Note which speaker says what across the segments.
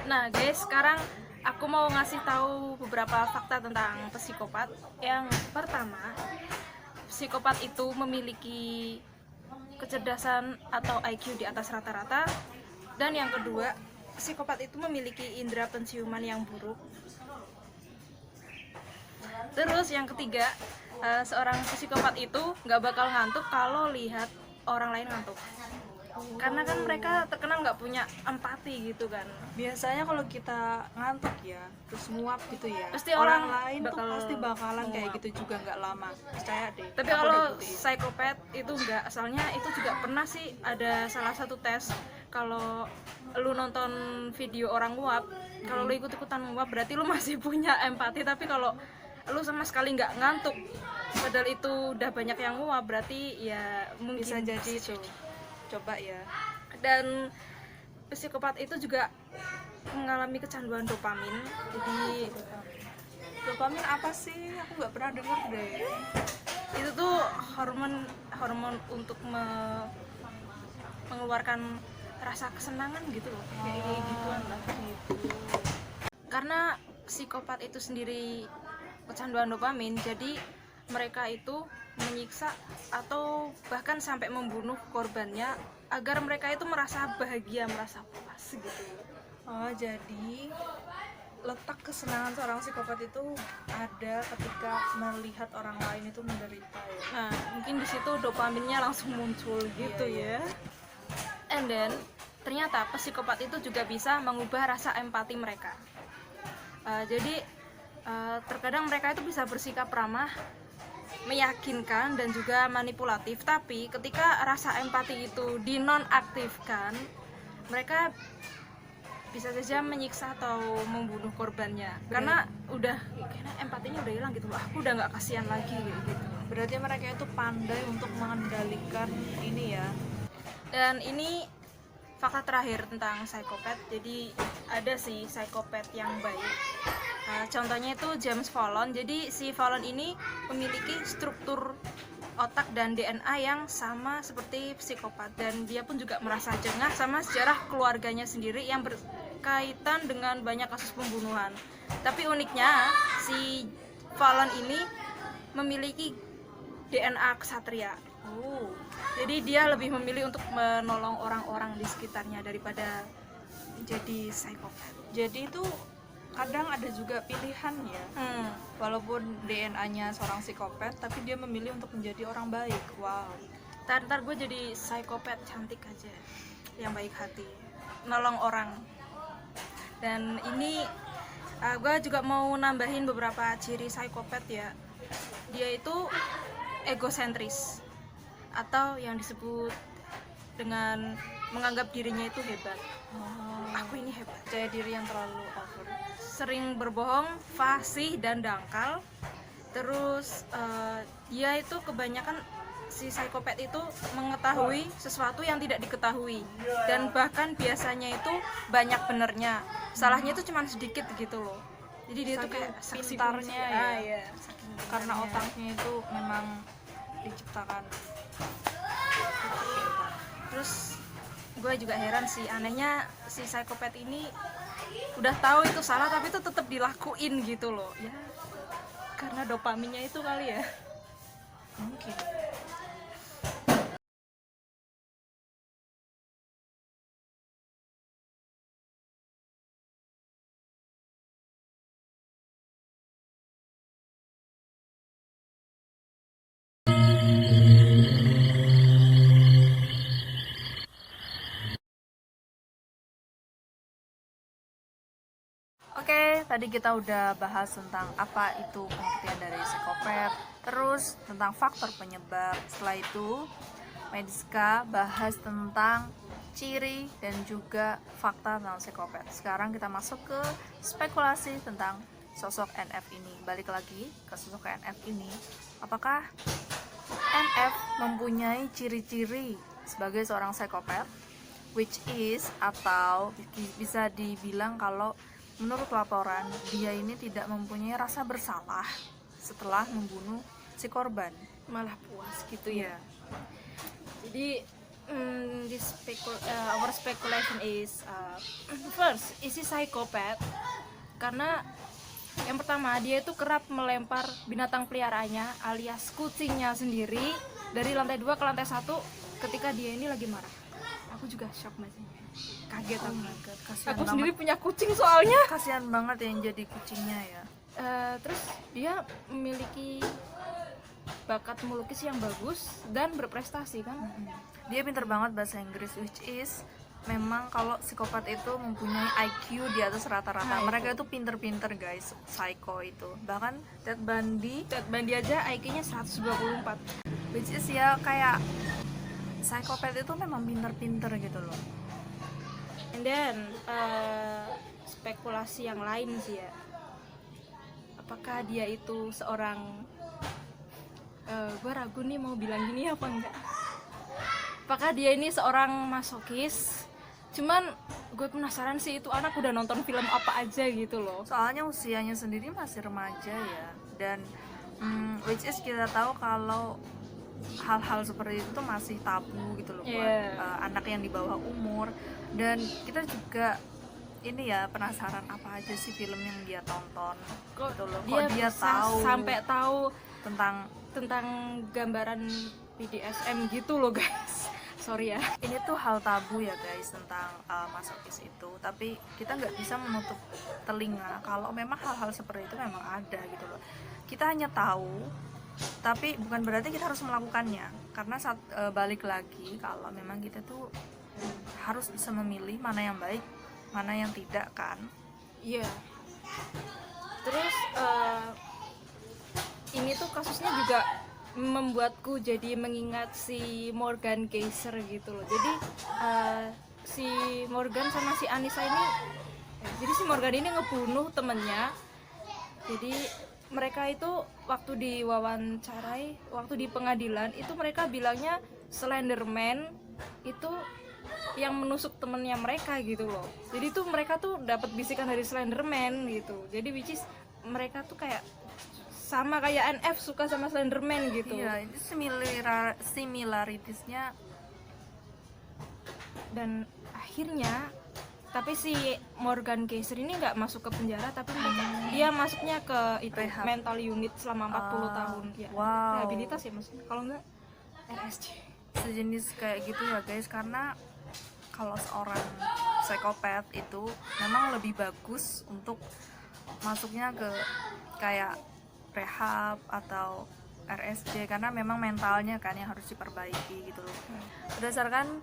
Speaker 1: Nah guys, sekarang aku mau ngasih tahu beberapa fakta tentang psikopat. Yang pertama, psikopat itu memiliki kecerdasan atau IQ di atas rata-rata. Dan yang kedua, psikopat itu memiliki indera penciuman yang buruk. Terus yang ketiga, seorang psikopat itu nggak bakal ngantuk kalau lihat orang lain ngantuk. Karena kan mereka terkenal nggak punya empati gitu kan.
Speaker 2: Biasanya kalau kita ngantuk ya terus nguap gitu ya,
Speaker 1: Pasti
Speaker 2: orang
Speaker 1: orang
Speaker 2: lain tuh
Speaker 1: bakal
Speaker 2: pasti bakalan kayak
Speaker 1: nguap.
Speaker 2: gitu juga, nggak lama, percaya deh.
Speaker 1: Tapi
Speaker 2: Aku
Speaker 1: kalau
Speaker 2: udah buktiin.
Speaker 1: psikopat itu enggak, asalnya itu juga pernah sih ada salah satu tes. Kalau lu nonton video orang nguap, kalau lu ikut-ikutan nguap berarti lu masih punya empati. Tapi kalau lu sama sekali nggak ngantuk, padahal itu udah banyak yang nguap, berarti ya mungkin
Speaker 2: Bisa jadi itu, coba ya.
Speaker 1: Dan psikopat itu juga mengalami kecanduan dopamin. Jadi
Speaker 2: Dopamin apa sih? Aku nggak pernah denger deh.
Speaker 1: itu tuh hormon untuk mengeluarkan rasa kesenangan gitu loh, kayak gituan lah gitu. Karena psikopat itu sendiri kecanduan dopamin, jadi mereka itu menyiksa atau bahkan sampai membunuh korbannya agar mereka itu merasa bahagia, merasa puas gitu.
Speaker 2: Oh, jadi letak kesenangan seorang psikopat itu ada ketika melihat orang lain itu menderita ya.
Speaker 1: Nah, mungkin di situ dopaminnya langsung muncul gitu
Speaker 2: Iya.
Speaker 1: ya. And then ternyata psikopat itu juga bisa mengubah rasa empati mereka. Jadi terkadang mereka itu bisa bersikap ramah, meyakinkan dan juga manipulatif. Tapi ketika rasa empati itu dinonaktifkan, mereka bisa saja menyiksa atau membunuh korbannya. Karena udah kayaknya empatinya udah hilang gitu loh. Aku udah nggak kasihan lagi gitu.
Speaker 2: Berarti mereka itu pandai untuk mengendalikan ini ya.
Speaker 1: Dan ini fakta terakhir tentang psikopat. Jadi ada sih psikopat yang baik. Contohnya itu James Fallon. Jadi si Fallon ini memiliki struktur otak dan DNA yang sama seperti psikopat, dan dia pun juga merasa jengah sama sejarah keluarganya sendiri yang berkaitan dengan banyak kasus pembunuhan. Tapi uniknya si Fallon ini memiliki DNA ksatria. Jadi dia lebih memilih untuk menolong orang-orang di sekitarnya daripada jadi psikopat.
Speaker 2: Jadi itu kadang ada juga pilihan ya. Walaupun DNA-nya seorang psikopat, tapi dia memilih untuk menjadi orang baik. Wow.
Speaker 1: Ntar gue jadi psikopat cantik aja, yang baik hati, nolong orang. Dan ini gue juga mau nambahin beberapa ciri psikopat ya. Dia itu egosentris, atau yang disebut dengan menganggap dirinya itu hebat. Aku ini hebat.
Speaker 2: Percaya diri yang terlalu over.
Speaker 1: Sering berbohong, fasih dan dangkal. Terus dia itu kebanyakan, si psikopat itu mengetahui sesuatu yang tidak diketahui, dan bahkan biasanya itu banyak benernya, salahnya itu cuma sedikit gitu loh. Jadi dia tuh kayak saksi
Speaker 2: pintarnya
Speaker 1: kunci.
Speaker 2: ya. Karena otaknya itu memang diciptakan pintar.
Speaker 1: Terus gue juga heran sih, anehnya si psikopat ini udah tahu itu salah tapi itu tetap dilakuin gitu loh ya, karena dopaminnya itu kali ya.
Speaker 2: Mungkin. Oke, tadi kita udah bahas tentang apa itu pengertian dari psikopat, terus tentang faktor penyebab. Setelah itu, Mediska bahas tentang ciri dan juga fakta tentang psikopat. Sekarang kita masuk ke spekulasi tentang sosok NF ini. Balik lagi ke sosok NF ini. Apakah NF mempunyai ciri-ciri sebagai seorang psikopat? Which is, atau bisa dibilang kalau menurut laporan, dia ini tidak mempunyai rasa bersalah setelah membunuh si korban.
Speaker 1: Malah puas gitu ya. Jadi Our speculation is first, is he psychopath? Karena yang pertama, dia itu kerap melempar binatang peliharaannya alias kucingnya sendiri dari lantai 2 ke lantai 1 ketika dia ini lagi marah. Aku juga shock masih. Kaget aku. Aku sendiri punya kucing soalnya.
Speaker 2: Kasihan banget yang jadi kucingnya ya.
Speaker 1: Terus dia memiliki bakat melukis yang bagus dan berprestasi kan.
Speaker 2: Dia pinter banget bahasa Inggris, which is memang kalau psikopat itu mempunyai IQ di atas rata-rata. Mereka itu pinter-pinter guys, psycho itu. Bahkan Ted Bundy
Speaker 1: aja IQ-nya 124.
Speaker 2: which is ya kayak psikopat itu memang pinter-pinter gitu loh.
Speaker 1: And then spekulasi yang lain sih ya, apakah dia itu seorang gue ragu nih mau bilang gini apa enggak, apakah dia ini seorang masokis. Cuman gue penasaran sih itu anak udah nonton film apa aja gitu loh,
Speaker 2: Soalnya usianya sendiri masih remaja ya. Dan which is kita tahu kalau hal-hal seperti itu tuh masih tabu gitu loh buat anak yang di bawah umur. Dan kita juga ini ya penasaran apa aja sih film yang dia tonton gitu loh. Kok dia tahu
Speaker 1: sampai tahu
Speaker 2: tentang
Speaker 1: gambaran BDSM gitu loh guys. Sorry ya.
Speaker 2: ini tuh hal tabu ya guys tentang masokis itu. Tapi kita nggak bisa menutup telinga kalau memang hal-hal seperti itu memang ada gitu loh. Kita hanya tahu, tapi bukan berarti kita harus melakukannya. Karena saat balik lagi kalau memang kita tuh harus bisa memilih mana yang baik, mana yang tidak kan.
Speaker 1: Iya. Terus ini tuh kasusnya juga membuatku jadi mengingat si Morgan Geyser gitu loh. Jadi si Morgan sama si Anissa ini, jadi si Morgan ini ngebunuh temennya. Jadi mereka itu waktu diwawancarai, waktu di pengadilan itu mereka bilangnya Slenderman itu yang menusuk temennya mereka gitu loh. Jadi tuh mereka tuh dapat bisikan dari Slenderman gitu. Jadi which is mereka tuh kayak sama kayak NF suka sama Slenderman gitu.
Speaker 2: Iya, itu similaritiesnya.
Speaker 1: Dan akhirnya tapi si Morgan Geyser ini nggak masuk ke penjara, tapi dia masuknya ke itu
Speaker 2: Rehab.
Speaker 1: mental unit selama 40 tahun ya.
Speaker 2: Wow.
Speaker 1: Rehabilitas ya maksudnya, kalau nggak RSC.
Speaker 2: Sejenis kayak gitu ya guys. Karena kalau seorang psikopat itu memang lebih bagus untuk masuknya ke kayak rehab atau RSC, karena memang mentalnya kan yang harus diperbaiki gitu loh. Berdasarkan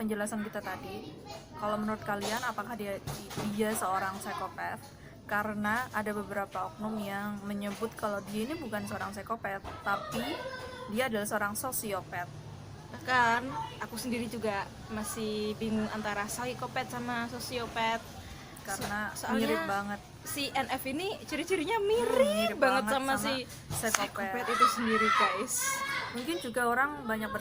Speaker 2: penjelasan kita tadi, kalau menurut kalian apakah dia seorang psikopat? Karena ada beberapa oknum yang menyebut kalau dia ini bukan seorang psikopat, tapi dia adalah seorang sosiopat.
Speaker 1: Bahkan aku sendiri juga masih bingung antara psikopat sama sosiopat,
Speaker 2: Karena
Speaker 1: soalnya
Speaker 2: mirip banget.
Speaker 1: Si NF ini ciri-cirinya mirip banget sama si psikopat itu sendiri guys.
Speaker 2: Mungkin juga orang banyak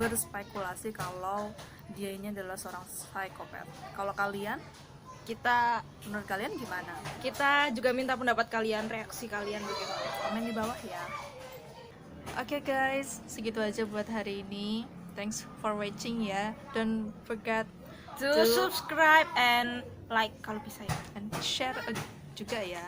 Speaker 2: berspekulasi kalau dia ini adalah seorang psikopat. Kalau kalian, menurut kalian gimana?
Speaker 1: Kita juga minta pendapat kalian, reaksi kalian begitu.
Speaker 2: Komen di bawah ya. Oke guys, segitu aja buat hari ini. Thanks for watching ya. Don't forget
Speaker 1: To subscribe and like kalau bisa ya.
Speaker 2: and share juga ya.